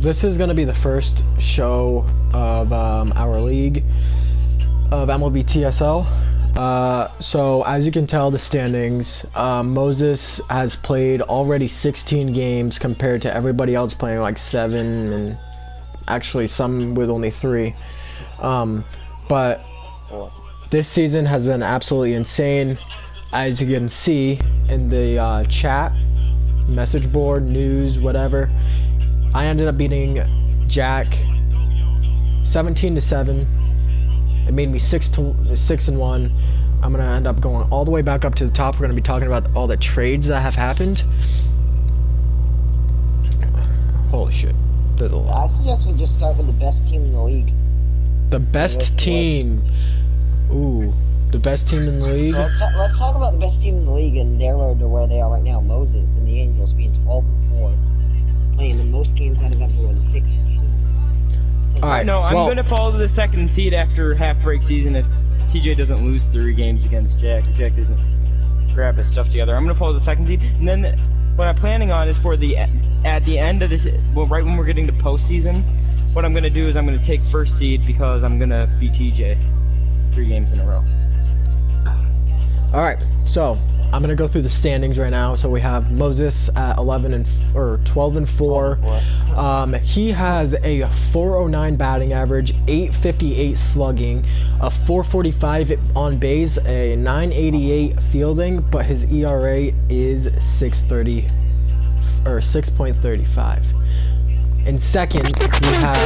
this is going to be the first show of our league of Mlbtsl. So as you can tell, the standings, Moses has played already 16 games compared to everybody else playing like 7, and actually some with only 3. But this season has been absolutely insane. As you can see in the chat, message board, news, whatever, I ended up beating Jack 17-7. It made me 6-1. I'm gonna end up going all the way back up to the top. We're gonna be talking about all the trades that have happened. Holy shit, there's a lot. I suggest we just start with the best team in the league. The best team. Ooh, the best team in the league. Let's talk about the best team in the league and their road to where they are right now. Moses and the Angels being 12-4, playing the most games out of everyone, 16. Alright, no, I'm going to fall to the 2nd seed after half-break season if TJ doesn't lose 3 games against Jack. If Jack doesn't grab his stuff together, I'm going to fall to the 2nd seed. And then what I'm planning on is for the at the end of this, well, right when we're getting to postseason, what I'm going to do is I'm going to take 1st seed because I'm going to beat TJ 3 games in a row. Alright, so I'm gonna go through the standings right now. So we have Moses at 12-4. He has a 409 batting average, 858 slugging, a 445 on base, a 988 fielding, but his ERA is 6.35. In second, we have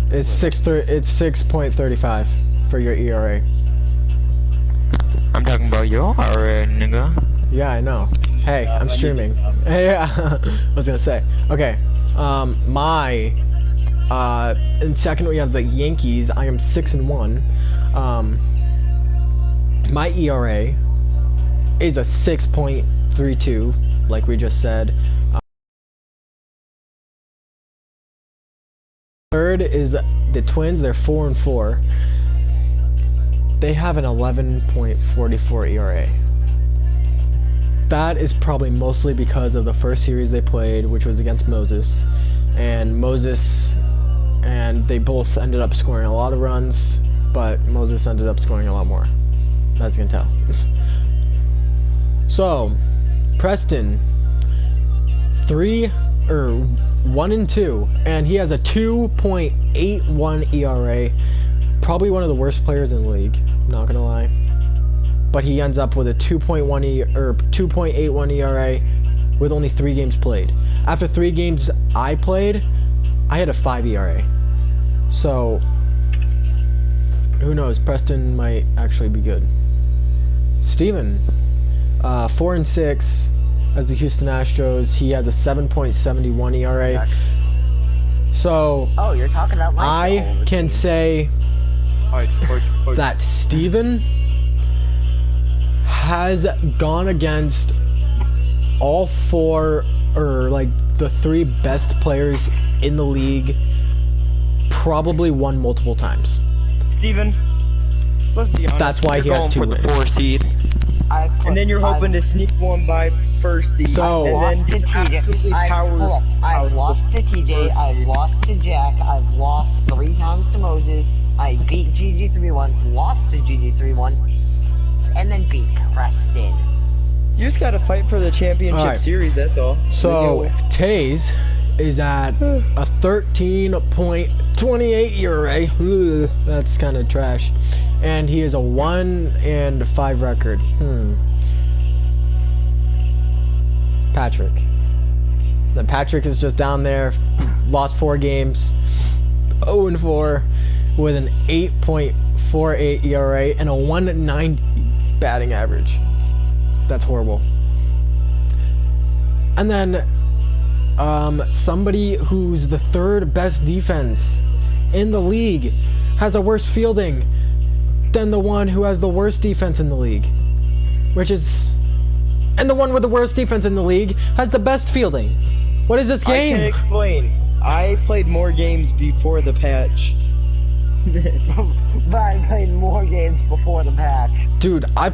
it's 6.35 for your ERA. I'm talking about your nigga. Yeah, I know. Hey, I'm streaming. Yeah, I was gonna say. Okay, in second we have the Yankees. I am 6-1. My ERA is a 6.32, like we just said. Third is the Twins. They're 4-4. They have an 11.44 ERA. That is probably mostly because of the first series they played, which was against Moses. And they both ended up scoring a lot of runs, but Moses ended up scoring a lot more, as you can tell. So, Preston, 1-2, and he has a 2.81 ERA. Probably one of the worst players in the league, not gonna lie. But he ends up with a 2.81 ERA with only 3 games played. After 3 games I played, I had a 5 ERA. So who knows? Preston might actually be good. Steven, 4-6 as the Houston Astros. He has a 7.71 ERA. So you're talking about I can say that Steven has gone against all 4 or like the 3 best players in the league, probably won multiple times. Steven, let's be honest. That's why he has 2 wins. 4 seed. And then you're hoping to sneak one by 1st seed. So and lost to TJ. I've lost to TJ. I've lost to Jack. I've lost 3 times to Moses. I beat GG3 once, lost to GG3 once, and then beat Preston. You just gotta fight for the championship series, that's all. So, Taze is at a 13.28 ERA. Ugh, that's kind of trash. And he is a 1-5 record. Patrick. Then Patrick is just down there, lost 4 games, 0-4. with an 8.48 ERA and a 1.9 batting average. That's horrible. And then somebody who's the 3rd best defense in the league has a worse fielding than the one who has the worst defense in the league, and the one with the worst defense in the league has the best fielding. What is this game? I can explain. I played more games before the patch. But I played more games before the patch. Dude, I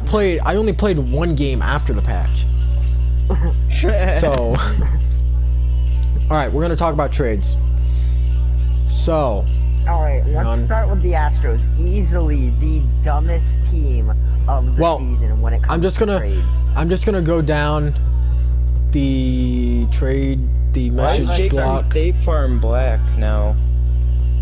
only played 1 game after the patch. So Alright, we're gonna talk about trades. So, Alright, let's start with the Astros. Easily the dumbest team of the season when it comes to trades. I'm just gonna go down the message block. State Farm Black now.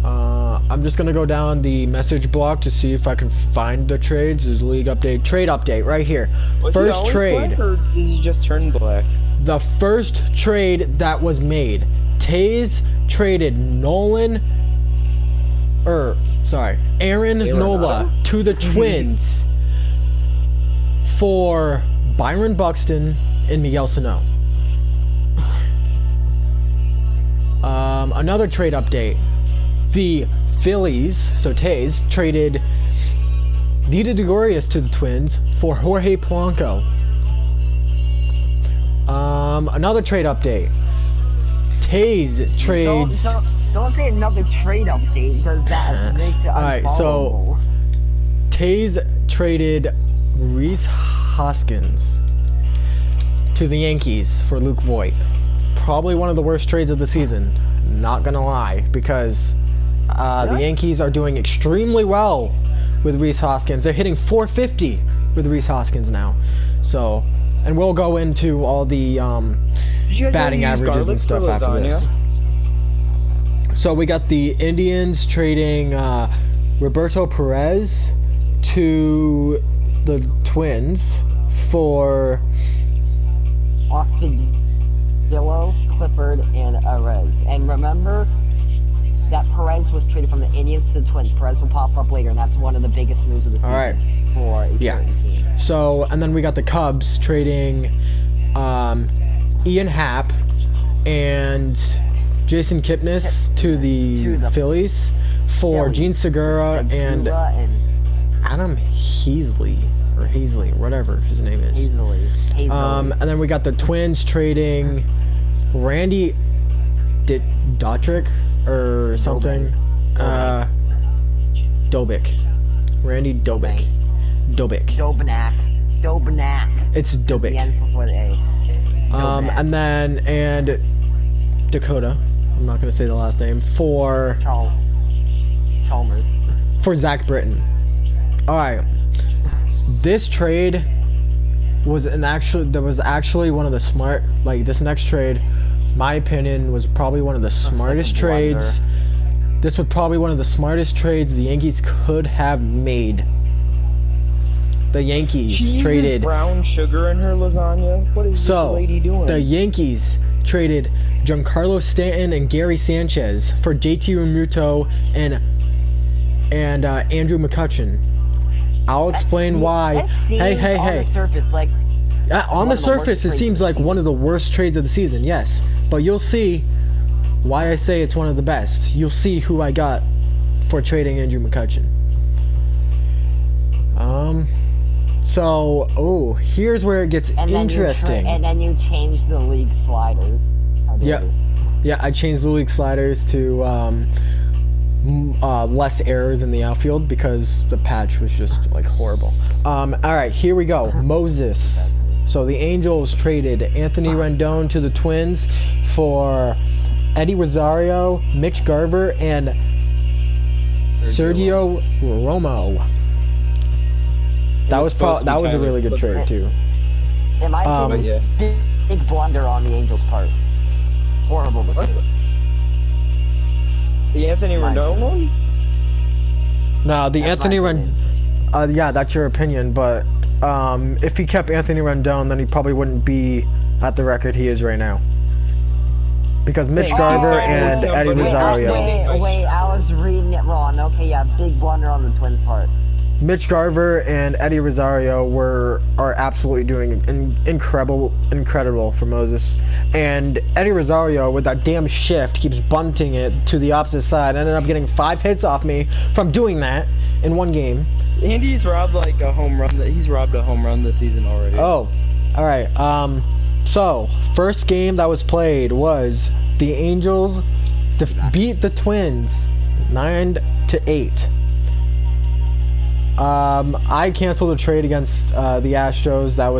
I'm just gonna go down the message block to see if I can find the trades. There's a league update, trade update right here. First trade. Black, or did he just turn black? The first trade that was made. Taze traded Aaron Nola to the Twins for Byron Buxton and Miguel Sano. Another trade update. The Phillies, so Taze, traded Dita Gregorius to the Twins for Jorge Polanco. Another trade update. Taze trades... Don't say another trade update, because that makes it Alright, so Taze traded Rhys Hoskins to the Yankees for Luke Voigt. Probably one of the worst trades of the season. Not gonna lie, because the Yankees are doing extremely well with Rhys Hoskins. They're hitting 450 with Rhys Hoskins now. So, and we'll go into all the batting averages and stuff after this. So we got the Indians trading Roberto Perez to the Twins for Austin Dillo, Clifford, and Arez. And remember that Perez was traded from the Indians to the Twins. Perez will pop up later, and that's one of the biggest moves of the season for a certain team. So, and then we got the Cubs trading Ian Happ and Jason Kipnis to the Phillies for Gene Segura and Adam Heasley, or Hazley, whatever his name is. Hazley. And then we got the Twins trading Randy Dotrick or something. Dobik. Randy Dobik. Dobnak. It's Dobik. The end before the A. And Dakota. I'm not gonna say the last name for Chalmers. For Zach Britton. All right. This trade was actually one of the smart. Like, this next trade, my opinion, was probably one of the smartest trades. This was probably one of the smartest trades the Yankees could have made. The Yankees traded brown sugar in her lasagna. What is this lady doing? The Yankees traded Giancarlo Stanton and Gary Sanchez for JT Realmuto and Andrew McCutchen. I'll explain why. Hey. On the surface, on the surface, it seems like one of the worst trades of the season, yes. But you'll see why I say it's one of the best. You'll see who I got for trading Andrew McCutchen. So, here's where it gets interesting. And then you change the league sliders. Yeah, I changed the league sliders to less errors in the outfield because the patch was just like horrible. Alright, here we go. Moses. So the Angels traded Anthony Rendon to the Twins for Eddie Rosario, Mitch Garver, and Sergio Romo. That was a really good trade too. In my opinion, big blunder on the Angels' part. Horrible mistake. The Anthony Rendon one? No, the Anthony Rendon. Yeah, that's your opinion, but if he kept Anthony Rendon, then he probably wouldn't be at the record he is right now. Because Mitch Garver and Eddie Rosario. Wait, I was reading it wrong. Okay, yeah, big blunder on the Twins' part. Mitch Garver and Eddie Rosario are absolutely doing incredible for Moses. And Eddie Rosario, with that damn shift, keeps bunting it to the opposite side. Ended up getting 5 hits off me from doing that in one game. Andy's robbed like a home run. He's robbed a home run this season already. Oh, all right. So first game that was played was the Angels beat the Twins 9-8. I canceled a trade against the Astros. That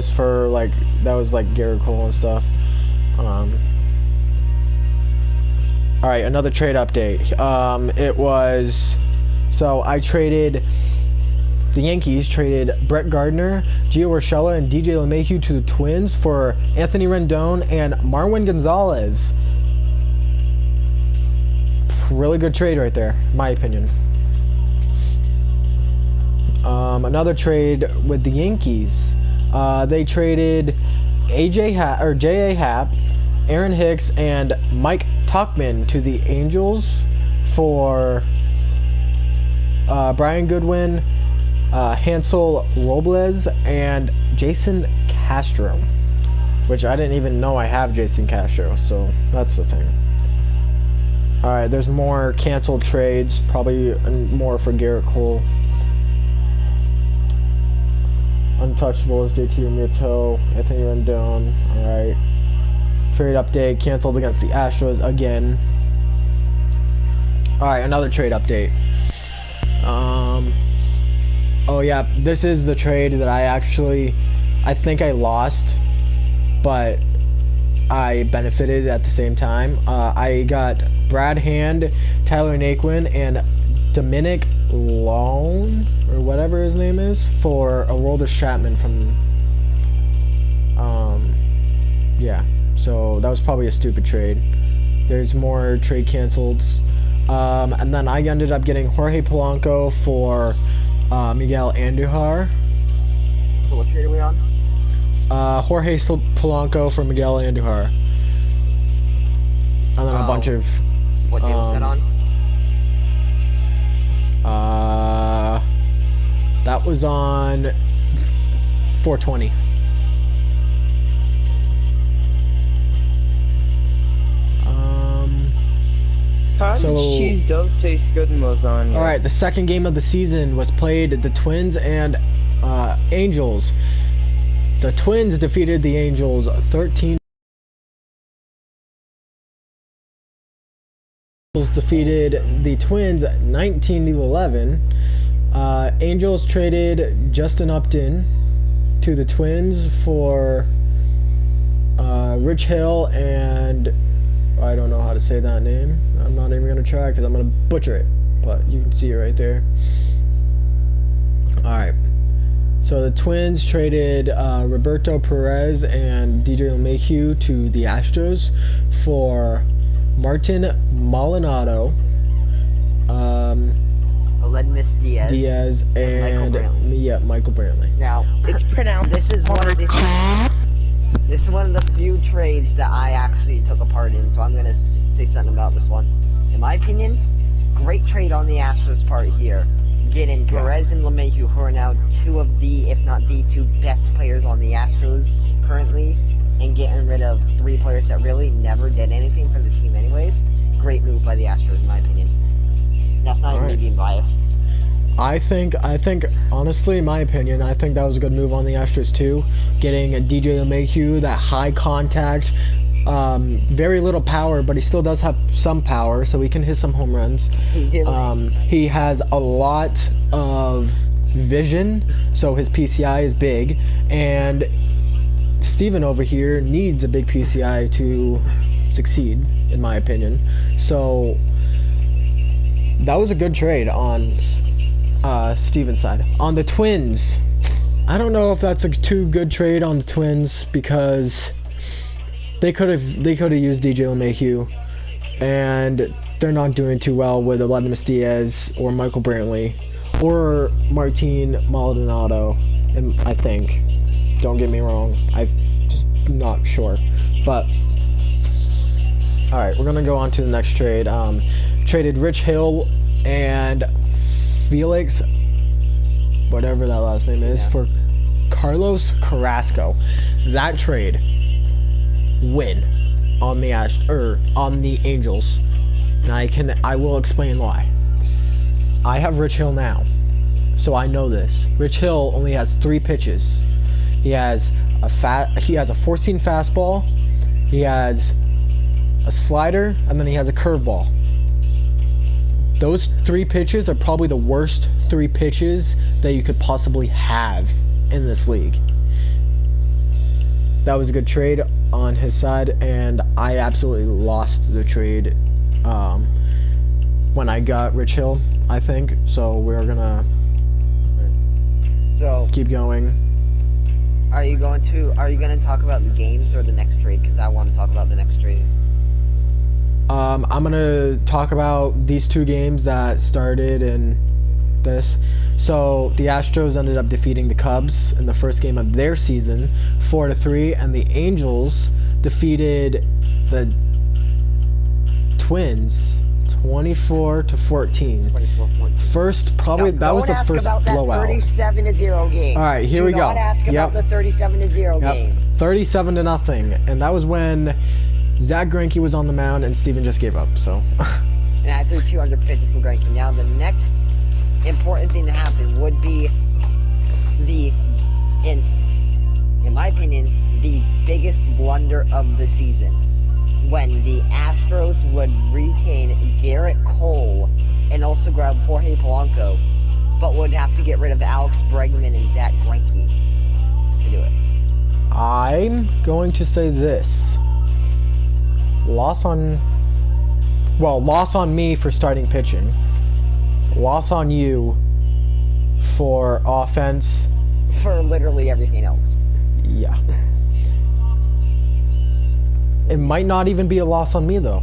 was like Garrett Cole and stuff. All right, another trade update. It was, so I traded, the Yankees traded Brett Gardner, Gio Urshela, and DJ LeMahieu to the Twins for Anthony Rendon and Marwin Gonzalez. Really good trade right there, in my opinion. Another trade with the Yankees. They traded J.A. Happ, Aaron Hicks, and Mike Tauchman to the Angels for Brian Goodwin, Hansel Robles, and Jason Castro, which I didn't even know I have Jason Castro, so that's the thing. Alright, there's more canceled trades, probably more for Garrett Cole. Untouchables, JT Realmuto, Anthony Rendon. Alright. Trade update, canceled against the Astros again. Alright, another trade update. Oh yeah, this is the trade that I think I lost, but I benefited at the same time. I got Brad Hand, Tyler Naquin, and Dominic Lone, or whatever his name is, for Aroldis Chapman from, yeah, so that was probably a stupid trade. There's more trade canceled, and then I ended up getting Jorge Polanco for Miguel Andujar. So what trade are we on? Jorge Polanco for Miguel Andujar. And then a bunch of... What day was that on? That was on 420. Cottage cheese does taste good in lasagna. Alright, the second game of the season was played, the Twins and Angels. The Twins defeated the Angels 13. Defeated the Twins 19-11. Angels traded Justin Upton to the Twins for Rich Hill and I don't know how to say that name. I'm not even gonna try because I'm gonna butcher it, but you can see it right there. Alright, so the Twins traded Roberto Perez and DJ LeMahieu to the Astros for Martin Maldonado, Aledmus Diaz, and Michael Brantley. Now, It's pronounced this is one of the few trades that I actually took a part in, so I'm gonna say something about this one. In my opinion, great trade on the Astros part here. Getting Perez and LeMahieu, who are now two of the, if not the two best players on the Astros currently, and getting rid of three players that really never did anything for the team anyways. Great move by the Astros, in my opinion. That's not even me being biased. I think, honestly, in my opinion, I think that was a good move on the Astros too. Getting a DJ LeMahieu, that high contact, very little power, but he still does have some power, so he can hit some home runs. He has a lot of vision, so his PCI is big, and Steven over here needs a big PCI to succeed, in my opinion. So that was a good trade on Steven's side. On the Twins, I don't know if that's a too good trade on the Twins because they could have used DJ LeMahieu, and they're not doing too well with Aledmus Diaz or Michael Brantley or Martin Maldonado, and I think. Don't get me wrong, I'm just not sure. But alright, we're gonna go on to the next trade. Traded Rich Hill and Felix, whatever that last name is, for Carlos Carrasco. That trade, win on the Angels, and I will explain why. I have Rich Hill now, so I know this. Rich Hill only has 3 pitches. He has a 4-seam fastball, he has a slider, and then he has a curveball. Those 3 pitches are probably the worst 3 pitches that you could possibly have in this league. That was a good trade on his side, and I absolutely lost the trade when I got Rich Hill, I think. So we're gonna keep going. Are you gonna talk about the games or the next trade? Because I want to talk about the next trade. I'm gonna talk about these two games that started in this. So the Astros ended up defeating the Cubs in the first game of their season, 4-3, and the Angels defeated the Twins 24-14. 24-14. First, probably that was the first blowout. That 37-0 game. All right, here we go. Do not ask about the 37-0 game. 37-0, and that was when Zach Greinke was on the mound and Steven just gave up. So. And I threw 200 pitches from Greinke. Now the next important thing to happen would be in my opinion, the biggest blunder of the season, when the Astros would retain Garrett Cole and also grab Jorge Polanco, but would have to get rid of Alex Bregman and Zach Greinke to do it. I'm going to say this. Loss on me for starting pitching. Loss on you for offense. For literally everything else. Yeah. It might not even be a loss on me, though.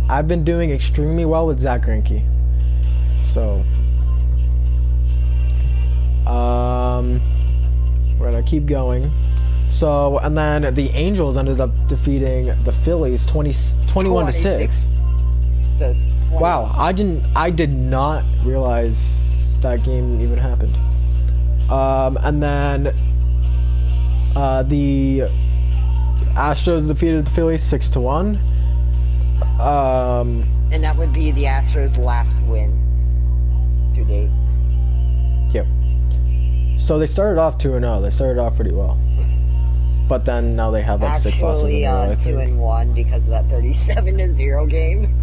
I've been doing extremely well with Zach Greinke. So, we're gonna keep going. So, and then the Angels ended up defeating the Phillies 21-6. Wow, I did not realize that game even happened. And then the Astros defeated the Phillies 6-1. And that would be the Astros' last win to date. Yep. So they started off 2-0. They started off pretty well. But then now they have like 6 losses in a row, I think. 2-1 because of that 37-0 game.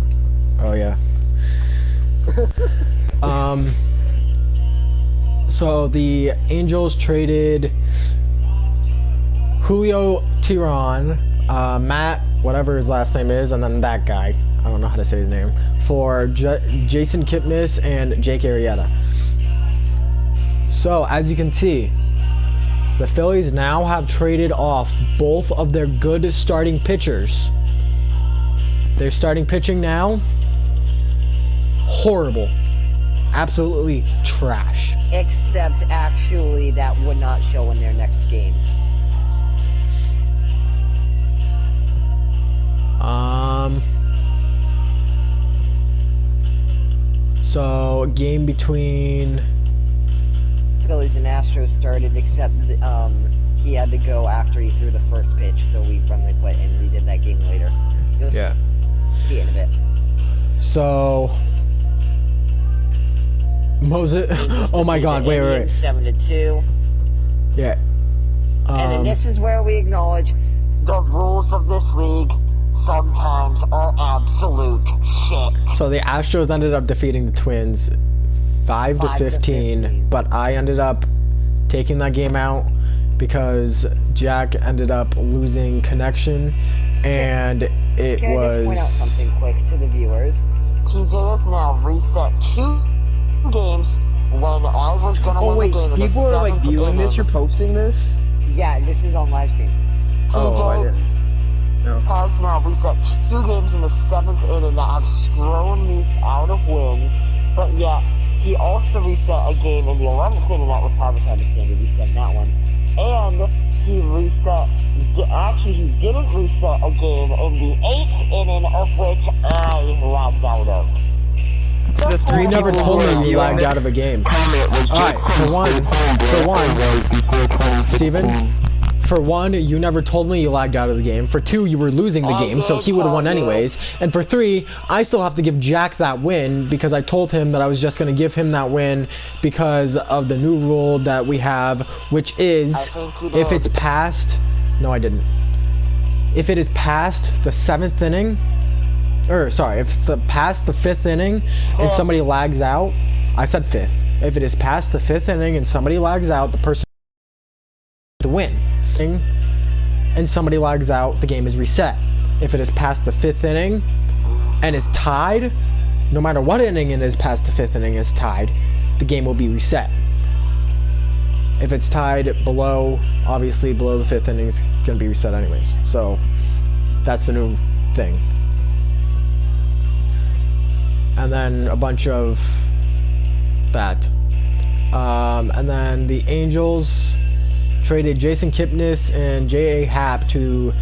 Oh yeah. So the Angels traded Julio Teheran, Matt, whatever his last name is, and then that guy, I don't know how to say his name, for Jason Kipnis and Jake Arrieta. So as you can see, the Phillies now have traded off both of their good starting pitchers. Their starting pitching now, horrible. Absolutely trash. Except, actually, that would not show in their next game. So, game between Phillies and Astros started, except he had to go after he threw the first pitch, so we friendly quit and redid that game later. Yeah. See it in a bit. So, Moses. Oh my God! Wait. 7-2. Yeah. And then this is where we acknowledge the rules of this league sometimes are absolute shit. So the Astros ended up defeating the Twins 5-15, but I ended up taking that game out because Jack ended up losing connection, and it was. Can I just point out something quick to the viewers? TJ has now reset 2 games when I was gonna win the game. People are like viewing this. You're posting this? Yeah, this is on live stream. Oh, I didn't. No. Has now reset 2 games in the 7th inning that have thrown me out of wins. But yeah, he also reset a game in the 11th inning that was harvest time standard. He reset that one. And he reset. Actually, he didn't reset a game in the 8th inning, of which I lagged out of. You never told me you lagged out of a game. Alright, for one, Steven, for one, you never told me you lagged out of the game. For 2, you were losing the game, so he would have won anyways. And for 3, I still have to give Jack that win because I told him that I was just going to give him that win because of the new rule that we have, which is if it's past... No, I didn't. If it is past the 7th inning... if it's past the 5th inning and somebody lags out, I said 5th. If it is past the 5th inning and somebody lags out, the person to win. And somebody lags out, the game is reset. If it is past the 5th inning and is tied, no matter what inning it is past the 5th inning is tied, the game will be reset. If it's tied below, obviously below the 5th inning, it's going to be reset anyways. So that's the new thing. And then a bunch of that. And then the Angels traded Jason Kipnis and J.A. Happ to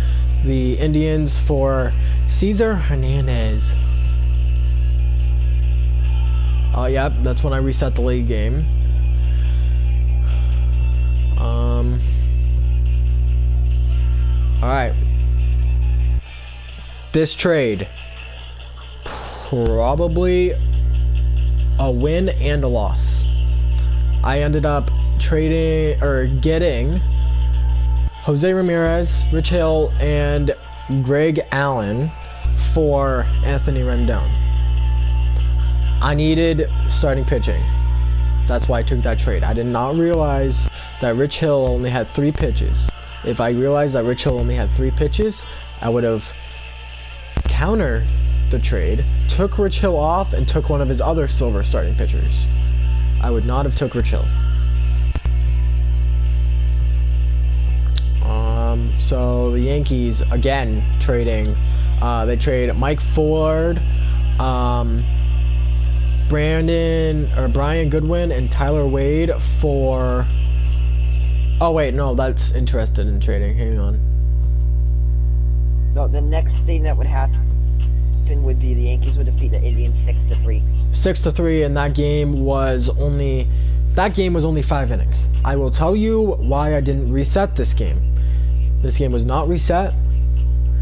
the Indians for Cesar Hernandez. Yep, that's when I reset the league game. Alright. This trade, probably a win and a loss. I ended up trading, or getting, Jose Ramirez, Rich Hill, and Greg Allen for Anthony Rendon. I needed starting pitching. That's why I took that trade. I did not realize that Rich Hill only had 3 pitches. If I realized that Rich Hill only had 3 pitches, I would have countered the trade, took Rich Hill off, and took one of his other silver starting pitchers. I would not have took Rich Hill. So the Yankees again trading. They trade Mike Ford, Brian Goodwin, and Tyler Wade for. Oh wait, no, that's interested in trading. Hang on. No, the next thing that would happen would be the Yankees would defeat the Indians 6-3. 6-3, and that game was only 5 innings. I will tell you why I didn't reset this game. This game was not reset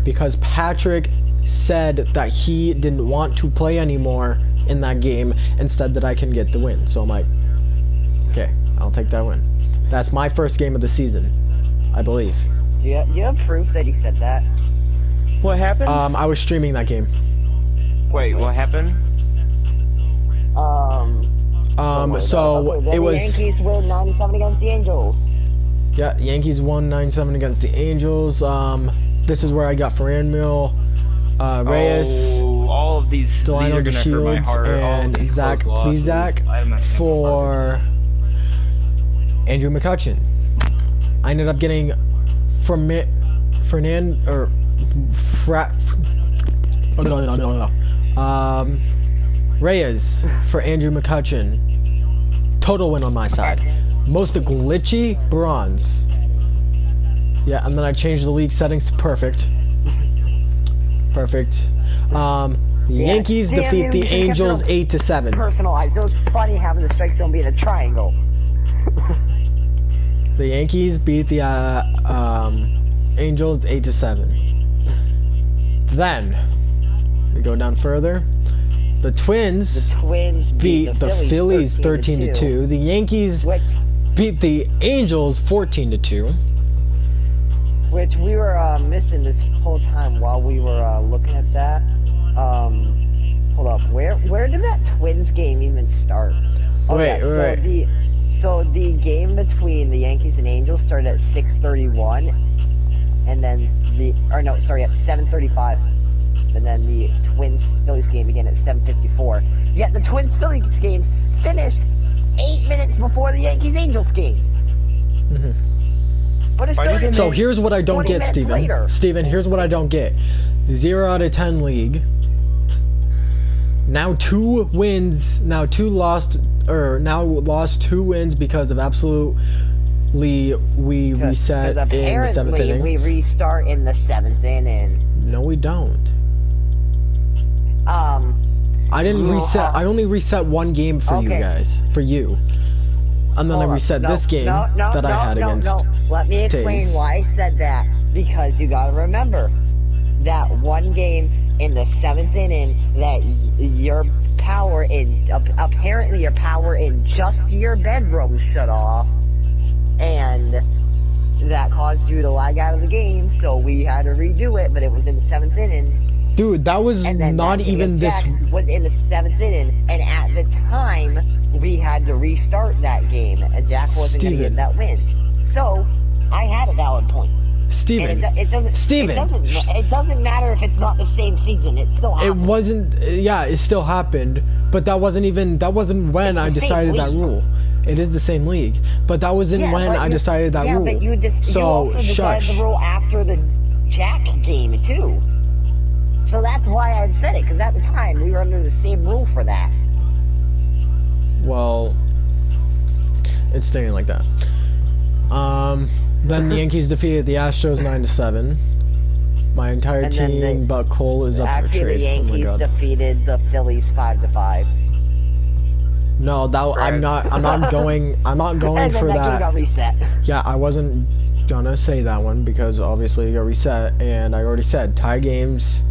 because Patrick said that he didn't want to play anymore in that game and said that I can get the win. So I'm like, okay, I'll take that win. That's my first game of the season, I believe. Do you have proof that he said that? What happened? I was streaming that game. Wait, what happened? So it was. The Yankees win 9-7 against the Angels. Yeah, Yankees won 9-7 against the Angels. This is where I got Franmil, Reyes, all of these Delano are gonna hurt my DeShields, heart. and Zach Plezak for Andrew McCutchen. I ended up getting Reyes for Andrew McCutchen. Total win on my side. Most glitchy bronze. Yeah, and then I changed the league settings to perfect. Perfect. The Yankees defeat the Angels 8-7. Personalized. It was funny having the strike zone be in a triangle. The Yankees beat the Angels 8-7. Then we go down further. The Twins beat the Phillies 13-2. The Yankees beat the Angels 14-2. Which we were missing this whole time while we were looking at that. Hold up, where did that Twins game even start? Oh, wait. So the game between the Yankees and Angels started at 6:31, and then at 7:35, and then the Twins-Phillies game began at 7:54. Yet the Twins-Phillies games finished 8 minutes before the Yankees-Angels game. Mm-hmm. But it's still so here's what I don't get, Steven. Steven, here's what I don't get. 0 out of 10 league. Now 2 wins. Now lost 2 wins because of absolutely we reset in the 7th inning. We restart in the 7th inning. No, we don't. I didn't reset. I only reset 1 game for you guys. For you. And then I reset this game that I had against. Let me explain why I said that. Because you gotta remember that 1 game in the 7th inning that your power apparently your power in just your bedroom shut off, and that caused you to lag out of the game. So we had to redo it, but it was in the 7th inning. Dude, that was not even this. Was in the 7th inning, and at the time we had to restart that game, and Jack wasn't going to get that win. So I had a valid point. Steven. It doesn't. Steven. It doesn't matter if it's not the same season. It still happens. It wasn't. Yeah, it still happened, but that wasn't when I decided that rule. It is the same league, but that wasn't when I decided that rule. Yeah, but you also decided the rule after the Jack game too. So that's why I had said it, because at the time we were under the same rule for that. Well, it's staying like that. Then the Yankees defeated the Astros 9-7. My entire team, but Cole is up for trade. Actually, the Yankees defeated the Phillies 5-5. No, I'm not going for that. Game got reset. Yeah, I wasn't gonna say that one because obviously it got reset, and I already said tie games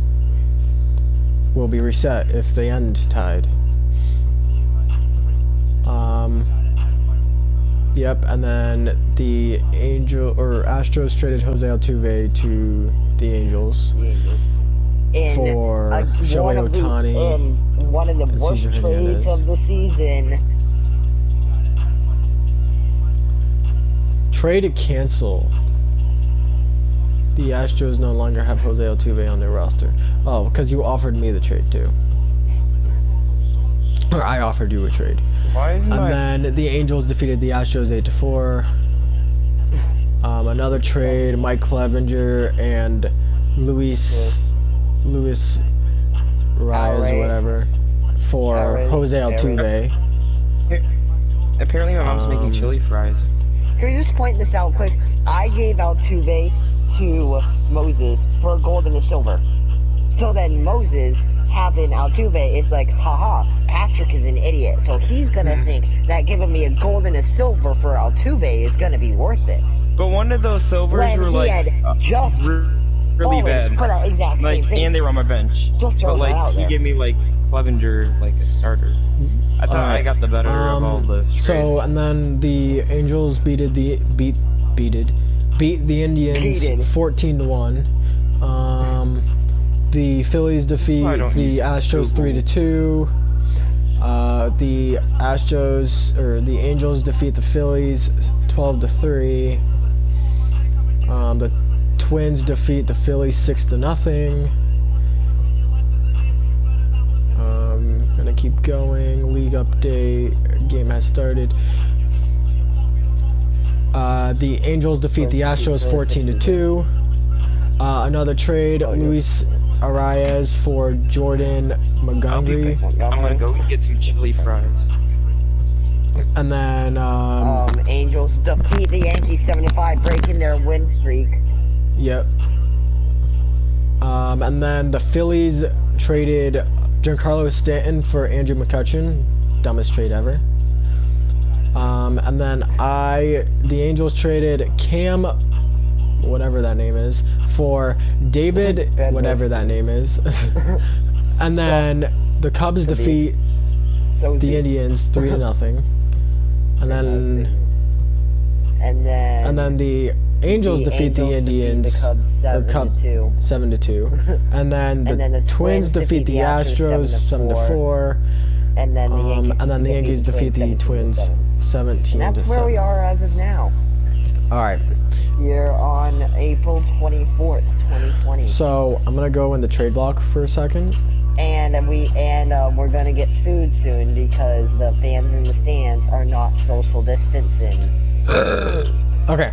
will be reset if they end tied. Yep, and then the Astros traded Jose Altuve to the Angels for Shohei Ohtani. In one of the worst trades of the season. Trade cancel. The Astros no longer have Jose Altuve on their roster. Oh, because you offered me the trade too. Or I offered you a trade. And then the Angels defeated the Astros 8-4. Another trade, Mike Clevenger and Luis Reyes or whatever for Jose Altuve. Apparently my mom's making chili fries. Can we just point this out quick? I gave Altuve to Moses for a gold and a silver. So then Moses having Altuve is like, haha, Patrick is an idiot. So he's gonna think that giving me a gold and a silver for Altuve is gonna be worth it. But one of those silvers were like just really bad. For that exact same thing. And they were on my bench. But like he gave me like Clevenger like a starter. I thought I got the better of all the trades. So and then the Angels beat the Indians 14-1. The Phillies defeat the Astros 3-2. The Angels defeat the Phillies 12-3. The Twins defeat the Phillies 6-0. Gonna keep going. League update. Game has started. The Angels defeat the Astros 14-2. Another trade, Luis Arias for Jordan Montgomery. I'm gonna go get some chili fries. And then Angels defeat the Yankees 7-5, breaking their win streak. Yep. And then the Phillies traded Giancarlo Stanton for Andrew McCutchen. Dumbest trade ever. And then the Angels traded Cam, whatever that name is, for David, whatever that name is. And then the Cubs defeat the Indians 3-0. And then the Angels defeat the Indians, the Cubs 7-2. And then the Twins defeat the Astros 7-4. And then the Yankees defeat the Twins 17-7. That's where we are as of now. Alright. You're on April 24th, 2020. So I'm gonna go in the trade block for a second. And we're gonna get sued soon because the fans in the stands are not social distancing. Okay.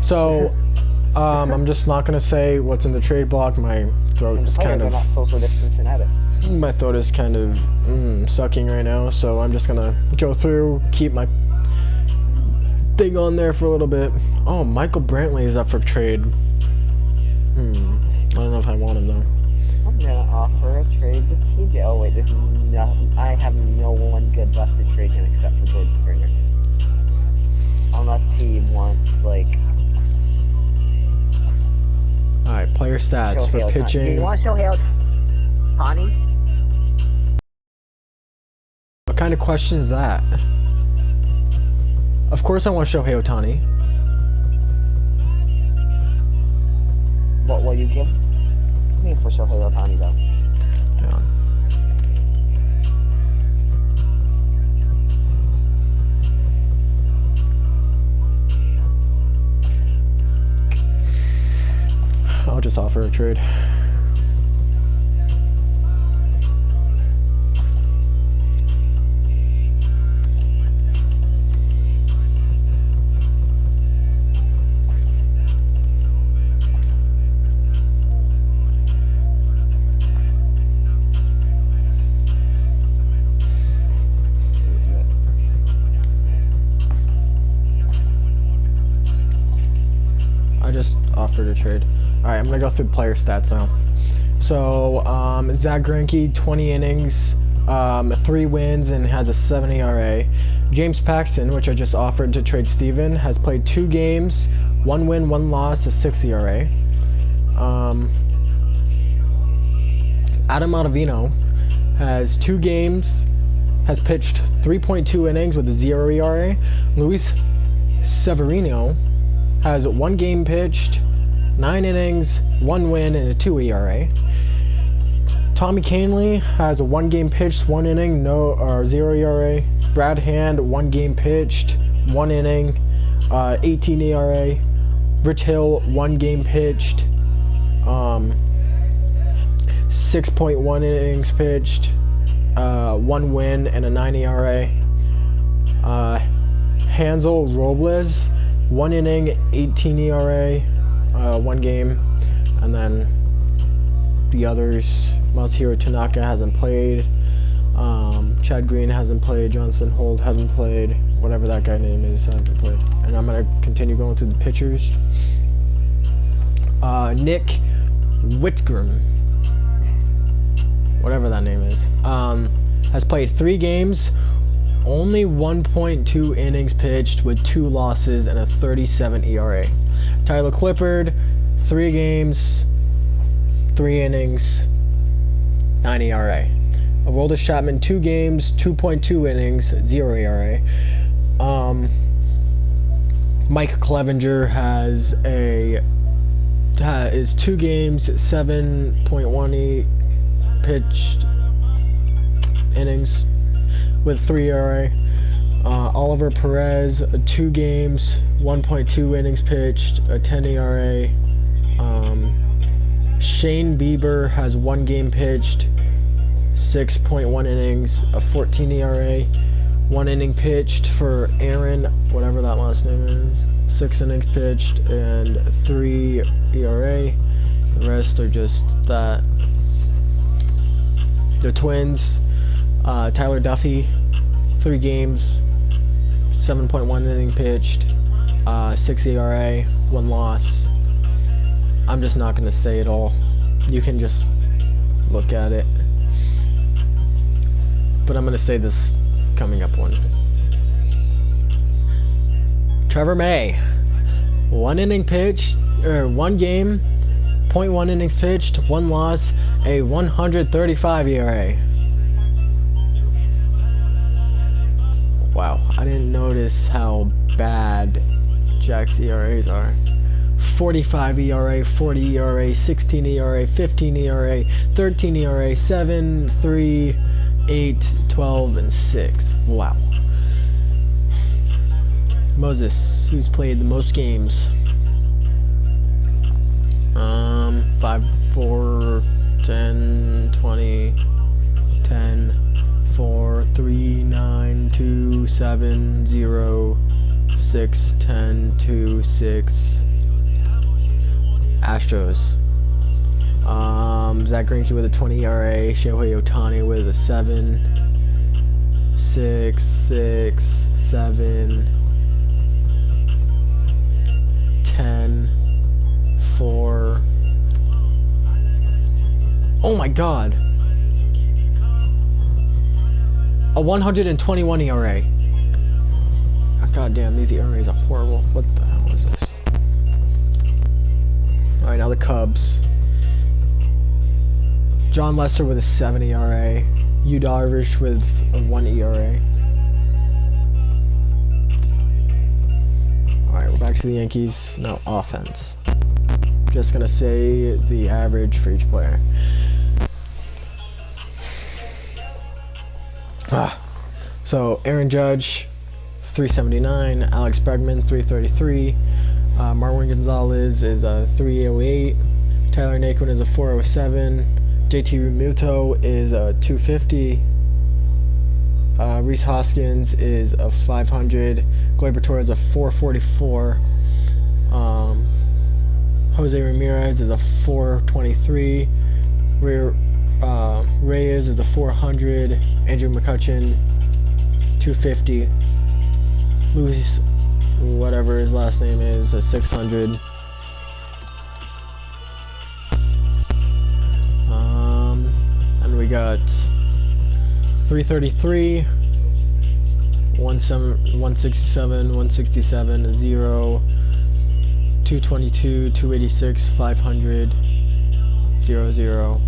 So I'm just not gonna say what's in the trade block. My throat is kind of not social distancing either. My throat is kind of sucking right now, so I'm just gonna go through, keep my thing on there for a little bit. Oh, Michael Brantley is up for trade. I don't know if I want him though. I'm gonna offer a trade to TJ. Oh wait, I have no one good left to trade him except for George Springer. Unless he wants like. All right, player stats Shohei for pitching. Do you want Shohei Ohtani? What kind of question is that? Of course I want Shohei Ohtani. What will you give me for Shohei Ohtani though? Yeah. trade. I just offered a trade. Alright, I'm gonna go through player stats now. So, Zach Greinke, 20 innings, 3 wins, and has a 7 ERA. James Paxton, which I just offered to trade Steven, has played 2 games, 1 win, 1 loss, a 6 ERA. Adam Ottavino has 2 games, has pitched 3.2 innings with a 0 ERA. Luis Severino has 1 game pitched, 9 innings, 1 win, and a 2 ERA. Tommy Kahnle has a 1 game pitched, 1 inning, 0 ERA. Brad Hand, 1 game pitched, 1 inning, 18 ERA. Rich Hill, 1 game pitched, 6.1 innings pitched, 1 win, and a 9 ERA. Hansel Robles, 1 inning, 18 ERA, 1 game, and then the others. Masahiro Tanaka hasn't played, Chad Green hasn't played, Johnson Holt hasn't played, whatever that guy name is hasn't played. And I'm going to continue going through the pitchers. Nick Whitgren, whatever that name is, has played 3 games, only 1.2 innings pitched with 2 losses and a 37 ERA. Tyler Clippard, 3 games, 3 innings, 9 ERA. Aroldis Chapman, 2 games, 2.2 innings, 0 ERA. Mike Clevenger is 2 games, 7.1 pitched innings with 3 ERA. Oliver Perez, 2 games, 1.2 innings pitched, a 10 ERA. Shane Bieber has 1 game pitched, 6.1 innings, a 14 ERA. 1 inning pitched for Aaron, whatever that last name is. 6 innings pitched and 3 ERA. The rest are just that. The Twins, Tyler Duffy, 3 games, 7.1 inning pitched, 6 ERA, 1 loss. I'm just not going to say it all. You can just look at it. But I'm going to say this coming up one. Trevor May, 1 inning pitched, 1 game, 0.1 innings pitched, 1 loss, a 135 ERA. Wow, I didn't notice how bad Jack's ERAs are. 45 ERA, 40 ERA, 16 ERA, 15 ERA, 13 ERA, 7, 3, 8, 12, and 6. Wow. Moses, who's played the most games? 5, 4, 10, 20, 10, 4, 3, 9, 2, 7, 0, 6, 10, 2, 6. Astros. Zach Greinke with a 20 ERA, Shohei Ohtani with a 7, 6, 6, 7, 10, 4. Oh my god. A 121 ERA. God damn, these ERAs are horrible. What the hell is this? Alright, now the Cubs. John Lester with a 7 ERA. Yu Darvish with a 1 ERA. Alright, we're back to the Yankees. Now offense. Just gonna say the average for each player. So Aaron Judge, 379. Alex Bregman, 333. Marwin Gonzalez is 308. Kyler Naquin is a 407. JT Realmuto is a 250. Reese Hoskins is a 500. Gleyber Torres is a 444. Jose Ramirez is a 423. Reyes is a 400. Andrew McCutchen 250. Luis, whatever his last name is, a 600. And we got 333, 167, 167, 0, 222, 286, 500, 00,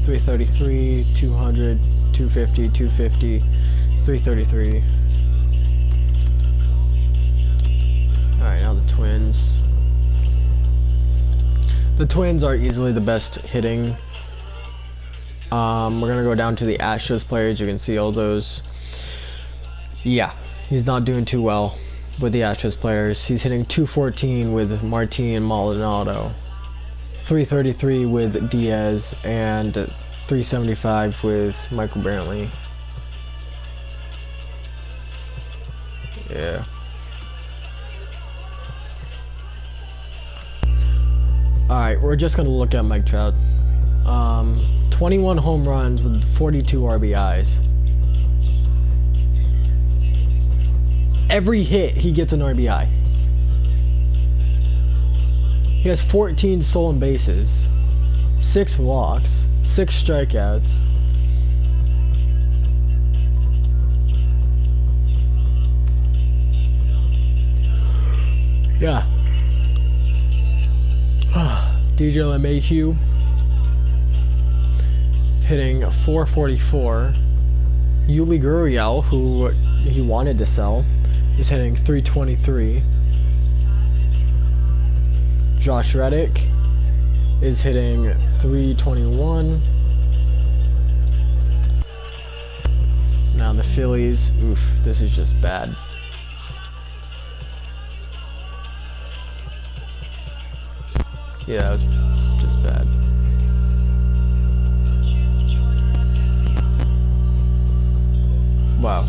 333, 200, 250, 250, 333. Alright, now the Twins. The Twins are easily the best hitting. We're gonna go down to the Astros players. You can see all those. Yeah, he's not doing too well with the Astros players. He's hitting 214 with Martin and Maldonado, 333 with Diaz, and 375 with Michael Brantley. Yeah. Alright, we're just gonna look at Mike Trout. 21 home runs with 42 RBIs. Every hit, he gets an RBI. He has 14 stolen bases, 6 walks, 6 strikeouts. Yeah. DJ LeMahieu hitting 444. Yuli Gurriel, who he wanted to sell, is hitting 323. Josh Reddick is hitting 321. Now the Phillies, oof, this is just bad. Yeah, it was just bad. Wow.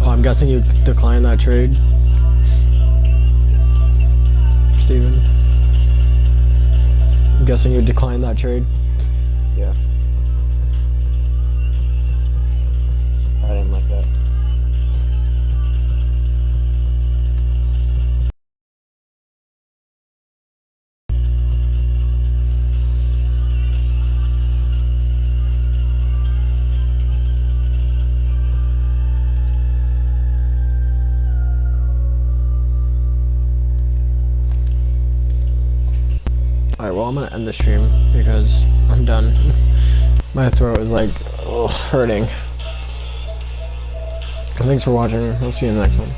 Oh, I'm guessing you declined that trade, Steven. I'm guessing you declined that trade. Yeah. I didn't like that. Alright, well, I'm gonna end the stream because I'm done. My throat is like, hurting. Thanks for watching. I'll see you in the next one.